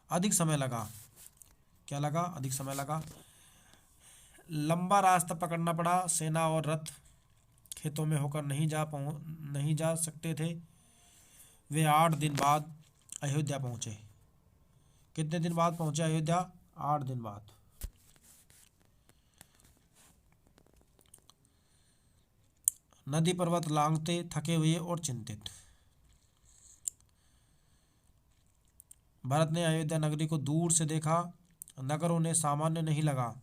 अधिक समय लगा। क्या लगा? अधिक समय लगा। लंबा रास्ता पकड़ना पड़ा। सेना और रथ खेतों में होकर नहीं जा सकते थे। वे 8 दिन बाद अयोध्या पहुंचे। कितने दिन बाद पहुंचे अयोध्या? 8 दिन बाद। नदी पर्वत लांघते, थके हुए और चिंतित, भरत ने अयोध्या नगरी को दूर से देखा। नगर उन्हें सामान्य नहीं लगा।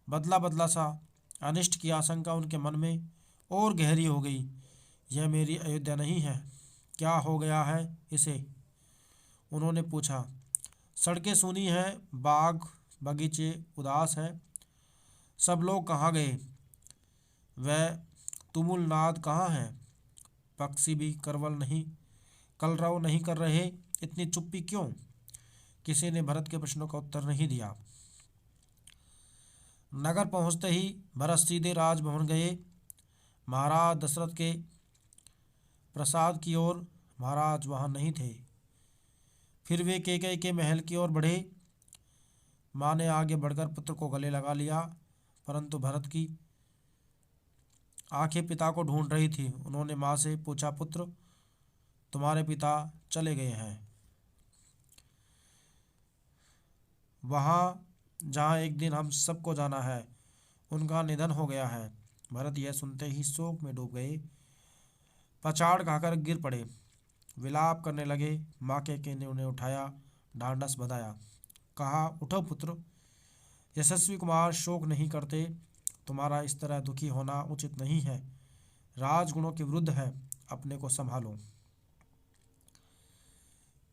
बदला बदला सा अनिष्ट की आशंका उनके मन में और गहरी हो गई। यह मेरी अयोध्या नहीं है। क्या हो गया है इसे? उन्होंने पूछा। सड़कें सूनी हैं, बाग बगीचे उदास हैं। सब लोग कहाँ गए? वह तुमुल नाद कहाँ है? पक्षी भी कलरव नहीं कर रहे। इतनी चुप्पी क्यों? किसी ने भरत के प्रश्नों का उत्तर नहीं दिया। नगर पहुंचते ही भरत सीधे राजभवन गए। महाराज दशरथ के प्रसाद की ओर। महाराज वहां नहीं थे। फिर वे कैकेयी के महल की ओर बढ़े। माँ ने आगे बढ़कर पुत्र को गले लगा लिया, परंतु भरत की आंखें पिता को ढूंढ रही थी। उन्होंने माँ से पूछा, पुत्र, तुम्हारे पिता चले गए हैं वहाँ जहाँ एक दिन हम सबको जाना है। उनका निधन हो गया है। भरत यह सुनते ही शोक में डूब गए। पछाड़ खाकर गिर पड़े। विलाप करने लगे। माँ के ने उन्हें उठाया, ढांढस बंधाया, कहा, उठो पुत्र, यशस्वी कुमार शोक नहीं करते। तुम्हारा इस तरह दुखी होना उचित नहीं है। राजगुणों के विरुद्ध है। अपने को संभालो।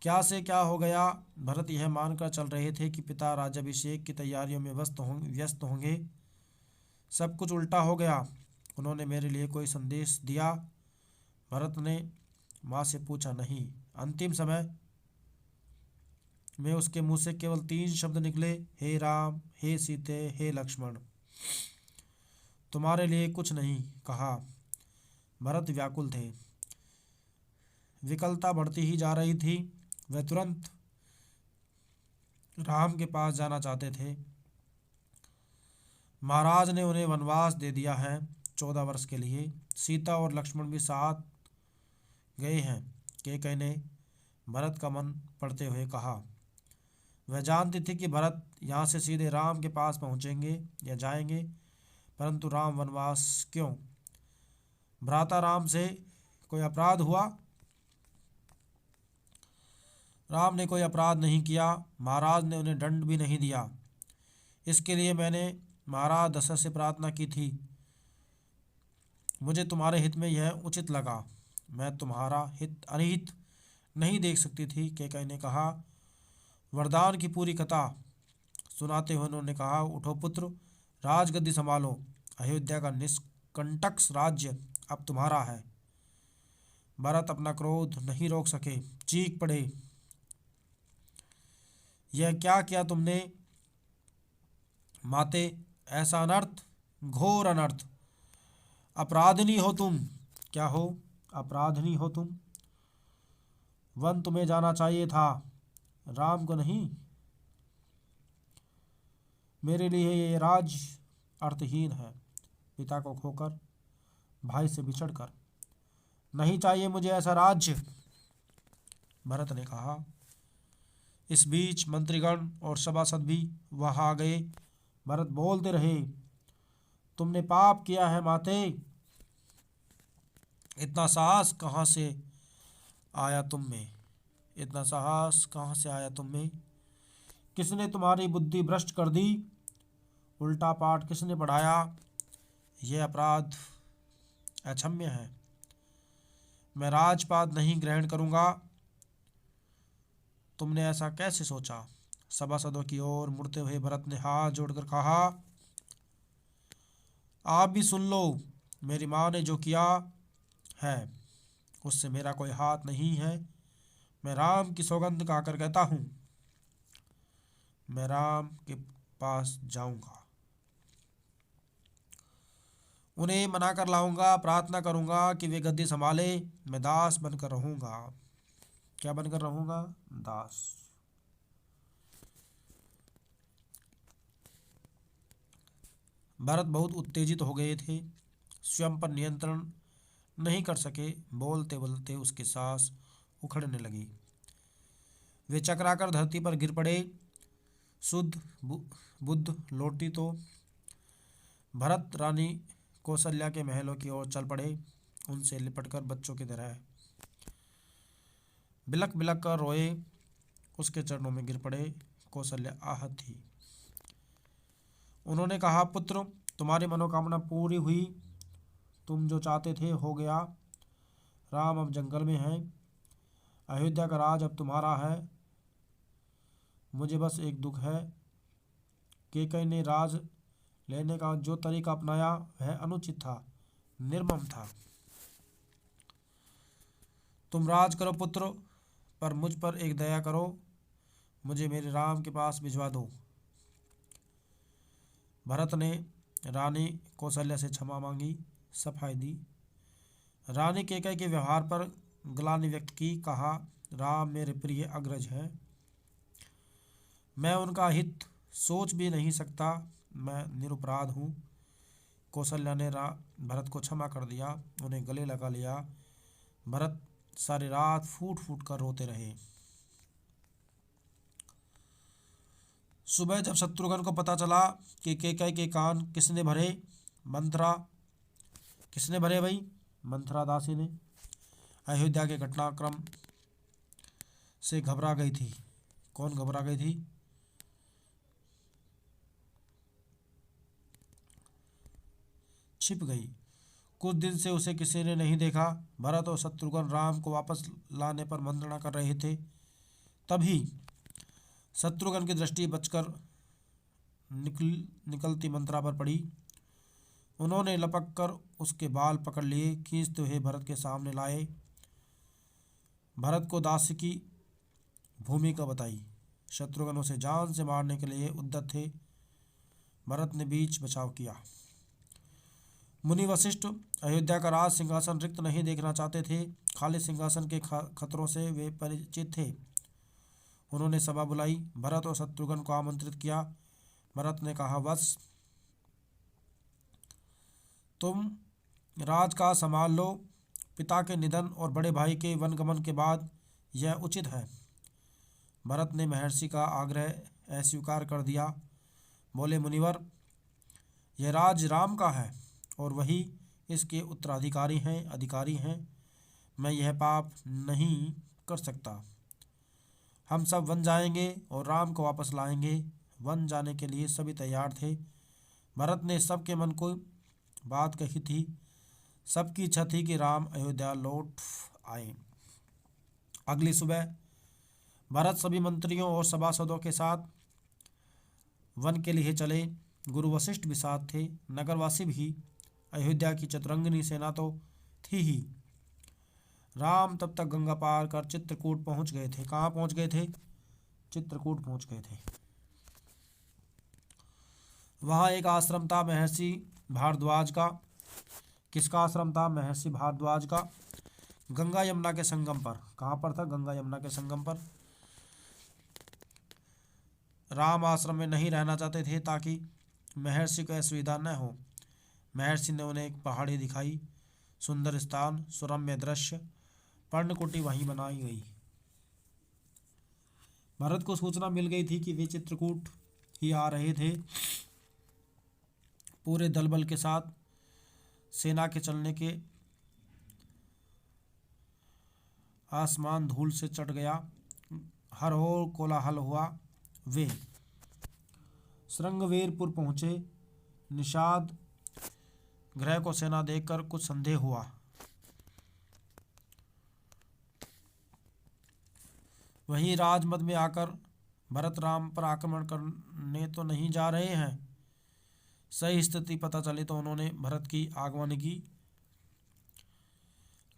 क्या से क्या हो गया? भरत यह मानकर चल रहे थे कि पिता राज्याभिषेक की तैयारियों में व्यस्त होंगे। सब कुछ उल्टा हो गया। उन्होंने मेरे लिए कोई संदेश दिया? भरत ने माँ से पूछा। नहीं। अंतिम समय में उसके मुंह से केवल 3 शब्द निकले, हे राम, हे सीते, हे लक्ष्मण। तुम्हारे लिए कुछ नहीं कहा। भरत व्याकुल थे। विकलता बढ़ती ही जा रही थी। वे तुरंत राम के पास जाना चाहते थे। महाराज ने उन्हें वनवास दे दिया है 14 वर्ष के लिए। सीता और लक्ष्मण भी साथ गए हैं। कैकई ने भरत का मन पढ़ते हुए कहा। वह जानती थी कि भरत यहाँ से सीधे राम के पास पहुँचेंगे या जाएंगे, परंतु राम वनवास क्यों? भ्राता राम से कोई अपराध हुआ? राम ने कोई अपराध नहीं किया। महाराज ने उन्हें दंड भी नहीं दिया। इसके लिए मैंने महाराज दशरथ से प्रार्थना की थी। मुझे तुम्हारे हित में यह उचित लगा। मैं तुम्हारा हित अनिहित नहीं देख सकती थी। कैकई ने कहा। वरदान की पूरी कथा सुनाते हुए उन्होंने कहा, उठो पुत्र, राजगद्दी संभालो। अयोध्या का निष्कंटक राज्य अब तुम्हारा है। भरत अपना क्रोध नहीं रोक सके, चीख पड़े, यह क्या किया तुमने माते? ऐसा अनर्थ, घोर अनर्थ। अपराधिनी हो तुम। क्या हो? अपराधिनी हो तुम। वन तुम्हें जाना चाहिए था, राम को नहीं। मेरे लिए ये राज अर्थहीन है। पिता को खोकर, भाई से बिछड़कर। नहीं चाहिए मुझे ऐसा राज्य, भरत ने कहा। इस बीच मंत्रीगण और सभासद भी वहां आ गए। भरत बोलते रहे, तुमने पाप किया है माते। इतना साहस कहाँ से आया तुम में? इतना साहस कहाँ से आया तुम में? किसने तुम्हारी बुद्धि भ्रष्ट कर दी? उल्टा पाठ किसने पढ़ाया? यह अपराध अक्षम्य है। मैं राजपाट नहीं ग्रहण करूंगा। तुमने ऐसा कैसे सोचा? सभासदों की ओर मुड़ते हुए भरत ने हाथ जोड़कर कहा, आप भी सुन लो। मेरी माँ ने जो किया है उससे मेरा कोई हाथ नहीं है। मैं राम की सौगंध खाकर कहता हूँ, मैं राम के पास जाऊंगा, उन्हें मना कर लाऊंगा, प्रार्थना करूंगा कि वे गद्दी संभाले। मैं दास बनकर रहूंगा। क्या बनकर रहूंगा? दास। भरत बहुत उत्तेजित हो गए थे, स्वयं पर नियंत्रण नहीं कर सके। बोलते बोलते उसकी सांस उखड़ने लगी। वे चकराकर धरती पर गिर पड़े। शुद्ध बुद्ध लौटी तो भरत रानी कौशल्या के महलों की ओर चल पड़े। उनसे लिपटकर बच्चों की तरह बिलक बिलक कर रोए। उसके चरणों में गिर पड़े। कौशल्या आहत थी। उन्होंने कहा, पुत्र, तुम्हारी मनोकामना पूरी हुई। तुम जो चाहते थे हो गया। राम अब जंगल में है। अयोध्या का राज अब तुम्हारा है। मुझे बस एक दुख है। कैकई ने राज लेने का जो तरीका अपनाया वह अनुचित था, निर्मम था। तुम राज करो पुत्र, पर मुझ पर एक दया करो। मुझे मेरे राम के पास भिजवा दो। भरत ने रानी कौशल्या से क्षमा मांगी, सफाई दी। रानी कैकई के व्यवहार पर ग्लानि व्यक्त की। कहा, राम मेरे प्रिय अग्रज हैं। मैं उनका हित सोच भी नहीं सकता। मैं निरपराध हूँ। कौशल्या ने भरत को क्षमा कर दिया, उन्हें गले लगा लिया। भरत सारी रात फूट फूट कर रोते रहे। सुबह जब शत्रुघ्न को पता चला कि कैकई के कान किसने भरे, किसने भरे भाई? मंथरा दासी ने। अयोध्या के घटनाक्रम से घबरा गई थी। कौन घबरा गई थी? छिप गई। कुछ दिन से उसे किसी ने नहीं देखा। भरत और शत्रुघ्न राम को वापस लाने पर मंत्रणा कर रहे थे। तभी शत्रुघ्न की दृष्टि बचकर निकलती मंत्रा पर पड़ी। उन्होंने लपक कर उसके बाल पकड़ लिए, खींचते हुए भरत के सामने लाए। भरत को दासी की भूमिका बताई। शत्रुघ्न उसे जान से मारने के लिए उद्यत थे। भरत ने बीच बचाव किया। मुनि वशिष्ठ अयोध्या का राज सिंहासन रिक्त नहीं देखना चाहते थे। खाली सिंहासन के खतरों से वे परिचित थे। उन्होंने सभा बुलाई, भरत और शत्रुघ्न को आमंत्रित किया। भरत ने कहा, वत्स, तुम राज का संभाल लो। पिता के निधन और बड़े भाई के वनगमन के बाद यह उचित है। भरत ने महर्षि का आग्रह अस्वीकार कर दिया। बोले, मुनिवर, यह राज राम का है और वही इसके उत्तराधिकारी हैं, अधिकारी हैं। मैं यह पाप नहीं कर सकता। हम सब वन जाएंगे और राम को वापस लाएंगे। वन जाने के लिए सभी तैयार थे। भरत ने सबके मन को बात कही थी। सबकी इच्छा थी कि राम अयोध्या लौट आए। अगली सुबह भरत सभी मंत्रियों और सभासदों के साथ वन के लिए चले। गुरु वशिष्ठ भी साथ थे, नगरवासी भी। अयोध्या की चतुरंगिनी सेना तो थी ही। राम तब तक गंगा पार कर चित्रकूट पहुंच गए थे। कहाँ पहुंच गए थे? चित्रकूट पहुंच गए थे। वहाँ एक आश्रम था महर्षि भारद्वाज का। किसका आश्रम था? महर्षि भारद्वाज का। गंगा यमुना के संगम पर। कहाँ पर था? गंगा यमुना के संगम पर। राम आश्रम में नहीं रहना चाहते थे ताकि महर्षि को असुविधा न हो। महर्षि ने उन्हें एक पहाड़ी दिखाई, सुंदर स्थान, सुरम्य दृश्य, पर्णकुटी वहीं बनाई गई। भरत को सूचना मिल गई थी कि वे चित्रकूट ही आ रहे थे। पूरे दलबल के साथ सेना के चलने के आसमान धूल से चढ़ गया। हर ओर कोलाहल हुआ। वे श्रृंगवेरपुर पहुंचे। निषाद गृह को सेना देखकर कुछ संदेह हुआ। वहीं राजमद में आकर भरत राम पर आक्रमण करने तो नहीं जा रहे हैं। सही स्थिति पता चली तो उन्होंने भरत की आगमनी की।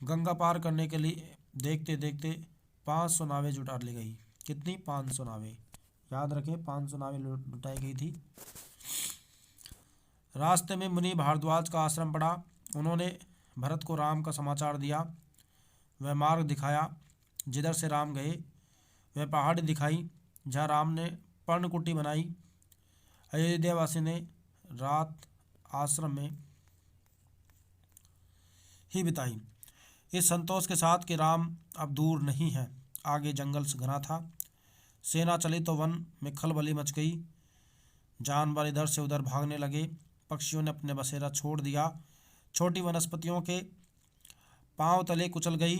गंगा पार करने के लिए देखते देखते 500 नावें जुटा ली गई। कितनी? 500 नावें। याद रखें, 500 नावें लुटाई गई थी। रास्ते में मुनि भारद्वाज का आश्रम पड़ा। उन्होंने भरत को राम का समाचार दिया। वह मार्ग दिखाया जिधर से राम गए। वह पहाड़ी दिखाई जहाँ राम ने पर्णकुटी बनाई। अयोध्यावासी ने रात आश्रम में ही बिताई, इस संतोष के साथ कि राम अब दूर नहीं है। आगे जंगल से घना था। सेना चली तो वन में खलबली मच गई। जानवर इधर से उधर भागने लगे। पक्षियों ने अपने बसेरा छोड़ दिया। छोटी वनस्पतियों के पांव तले कुचल गई।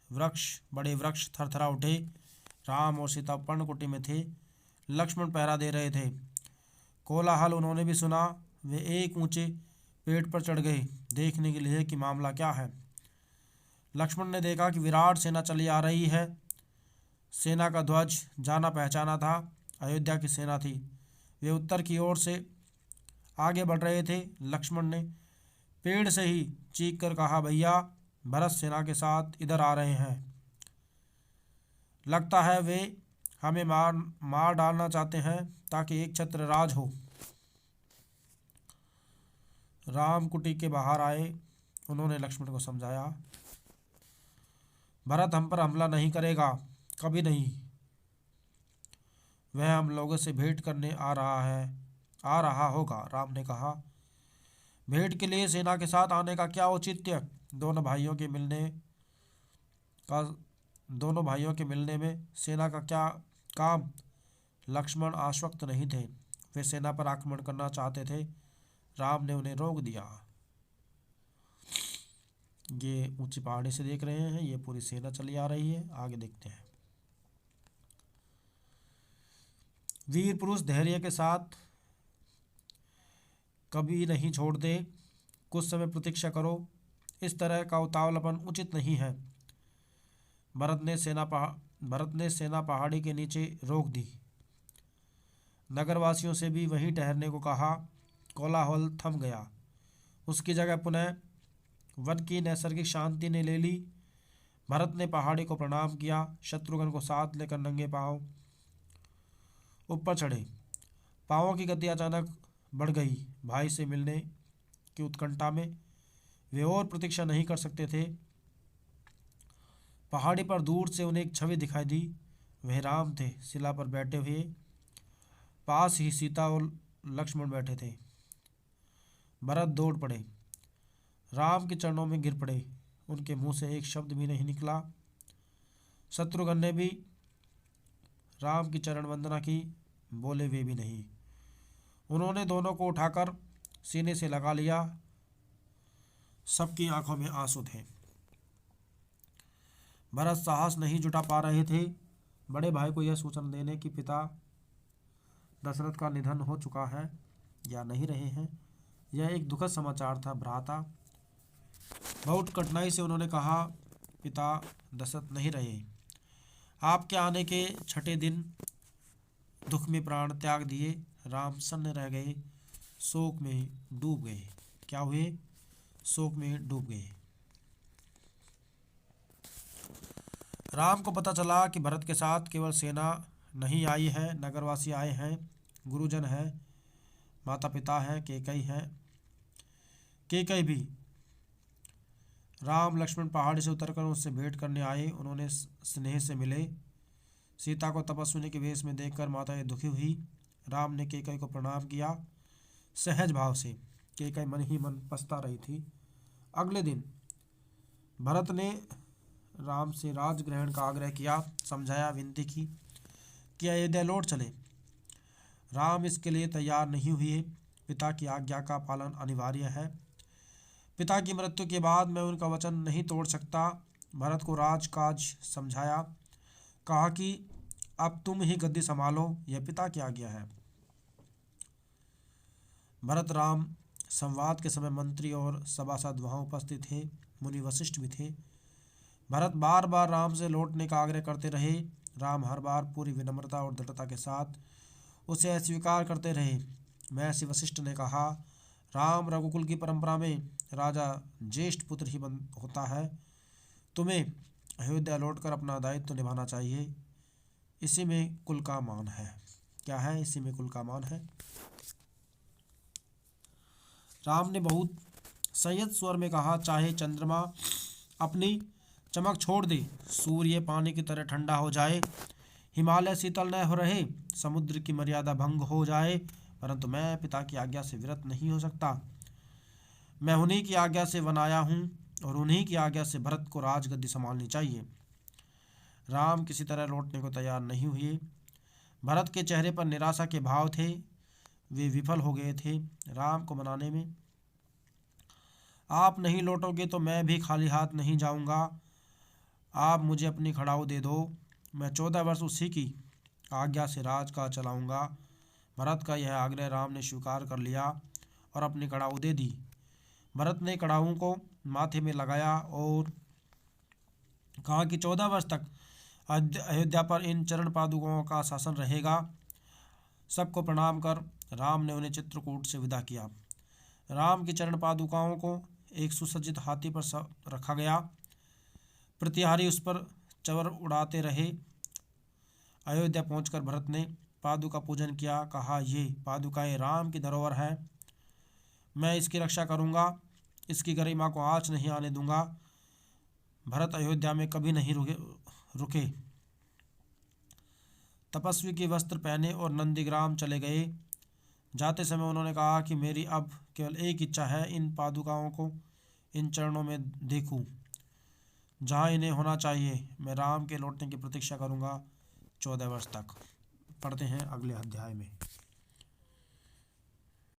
बड़े वृक्ष थरथरा उठे। राम और सीता पर्णकुटी में थे। लक्ष्मण पहरा दे रहे थे। कोलाहल उन्होंने भी सुना। वे एक ऊंचे पेड़ पर चढ़ गए देखने के लिए कि मामला क्या है। लक्ष्मण ने देखा कि विराट सेना चली आ रही है। सेना का ध्वज जाना पहचाना था। अयोध्या की सेना थी। वे उत्तर की ओर से आगे बढ़ रहे थे। लक्ष्मण ने पेड़ से ही चीख कर कहा, भैया, भरत सेना के साथ इधर आ रहे हैं। लगता है वे हमें मार डालना चाहते हैं ताकि एक छत्र राज हो। राम कुटी के बाहर आए। उन्होंने लक्ष्मण को समझाया, भरत हम पर हमला नहीं करेगा, कभी नहीं। वह हम लोगों से भेंट करने आ रहा होगा। राम ने कहा, भेंट के लिए सेना के साथ आने का क्या औचित्य? दोनों भाइयों के मिलने में सेना का क्या काम? लक्ष्मण आश्वस्त नहीं थे। वे सेना पर आक्रमण करना चाहते थे। राम ने उन्हें रोक दिया। ये ऊंची पहाड़ी से देख रहे हैं, ये पूरी सेना चली आ रही है। आगे देखते हैं। वीर पुरुष धैर्य के साथ कभी नहीं छोड़ते। कुछ समय प्रतीक्षा करो। इस तरह का उतावलापन उचित नहीं है। भरत ने सेना पहाड़ी के नीचे रोक दी। नगरवासियों से भी वहीं ठहरने को कहा। कोलाहल थम गया। उसकी जगह पुनः वन की नैसर्गिक शांति ने ले ली। भरत ने पहाड़ी को प्रणाम किया। शत्रुघ्न को साथ लेकर नंगे पांव ऊपर चढ़े। पांवों की गति अचानक बढ़ गई। भाई से मिलने की उत्कंठा में वे और प्रतीक्षा नहीं कर सकते थे। पहाड़ी पर दूर से उन्हें एक छवि दिखाई दी। वह राम थे, शिला पर बैठे हुए। पास ही सीता और लक्ष्मण बैठे थे। भरत दौड़ पड़े, राम के चरणों में गिर पड़े। उनके मुंह से एक शब्द भी नहीं निकला। शत्रुघ्न ने भी राम की चरण वंदना की, बोले वे भी नहीं। उन्होंने दोनों को उठाकर सीने से लगा लिया। सबकी आंखों में आंसू थे। भरत साहस नहीं जुटा पा रहे थे बड़े भाई को यह सूचना देने कि पिता दशरथ का निधन हो चुका है या नहीं रहे हैं। यह एक दुखद समाचार था भ्राता। बहुत कठिनाई से उन्होंने कहा, पिता दशरथ नहीं रहे। आपके आने के छठे दिन दुख में प्राण त्याग दिए। राम सन्न रह गए, शोक में डूब गए। क्या हुए? शोक में डूब गए। राम को पता चला कि भरत के साथ केवल सेना नहीं आई है, नगरवासी आए हैं, गुरुजन हैं, माता पिता हैं, कैकई हैं। कैकई भी। राम लक्ष्मण पहाड़ी से उतरकर उससे भेंट करने आए। उन्होंने स्नेह से मिले। सीता को तपस्विनी के वेश में देखकर माता ये दुखी हुई। राम ने कैकई को प्रणाम किया सहज भाव से। कैकई मन ही मन पछता रही थी। अगले दिन भरत ने राम से राजग्रहण का आग्रह किया, समझाया, विनती की कि अयोध्या लौट चले। राम इसके लिए तैयार नहीं हुए। पिता की आज्ञा का पालन अनिवार्य है। पिता की मृत्यु के बाद मैं उनका वचन नहीं तोड़ सकता। भरत को राजकाज समझाया, कहा कि अब तुम ही गद्दी संभालो, यह पिता की आज्ञा है। भरत राम संवाद के समय मंत्री और सभासद वहां उपस्थित थे। मुनि वशिष्ठ भी थे। भरत बार बार राम से लौटने का आग्रह करते रहे। राम हर बार पूरी विनम्रता और दृढ़ता के साथ उसे अस्वीकार करते रहे। महर्षि वशिष्ठ ने कहा, राम रघुकुल की परंपरा में राजा ज्येष्ठ पुत्र ही होता है। तुम्हें अयोध्या लौटकर अपना दायित्व निभाना चाहिए। इसी में कुल का मान है। क्या है? इसी में कुल का मान है। राम ने बहुत संयत स्वर में कहा, चाहे चंद्रमा अपनी चमक छोड़ दे, सूर्य पानी की तरह ठंडा हो जाए, हिमालय शीतल न हो रहे, समुद्र की मर्यादा भंग हो जाए, परंतु मैं पिता की आज्ञा से विरत नहीं हो सकता। मैं उन्हीं की आज्ञा से वन आया हूँ और उन्हीं की आज्ञा से भरत को राजगद्दी संभालनी चाहिए। राम किसी तरह लौटने को तैयार नहीं हुए। भरत के चेहरे पर निराशा के भाव थे। वे विफल हो गए थे राम को मनाने में। आप नहीं लौटोगे तो मैं भी खाली हाथ नहीं जाऊंगा। आप मुझे अपनी खड़ाऊ दे दो। मैं 14 वर्ष उसी की आज्ञा से राज का चलाऊंगा। भरत का यह आग्रह राम ने स्वीकार कर लिया और अपनी कड़ाऊ दे दी। भरत ने कड़ाऊ को माथे में लगाया और कहा कि 14 वर्ष तक अयोध्या पर इन चरण पादुकाओं का शासन रहेगा। सबको प्रणाम कर राम ने उन्हें चित्रकूट से विदा किया। राम की चरण पादुकाओं को एक सुसज्जित हाथी पर रखा गया। प्रतिहारी उस पर चवर उड़ाते रहे। अयोध्या पहुंचकर भरत ने पादुका पूजन किया। कहा, ये पादुकाएं राम की धरोहर है। मैं इसकी रक्षा करूंगा, इसकी गरिमा को आँच नहीं आने दूंगा। भरत अयोध्या में कभी नहीं रुके। तपस्वी के वस्त्र पहने और नंदीग्राम चले गए। जाते समय उन्होंने कहा कि मेरी अब केवल एक इच्छा है, इन पादुकाओं को इन चरणों में देखूं जहाँ इन्हें होना चाहिए। मैं राम के लौटने की प्रतीक्षा करूंगा 14 वर्ष तक। पढ़ते हैं अगले अध्याय में।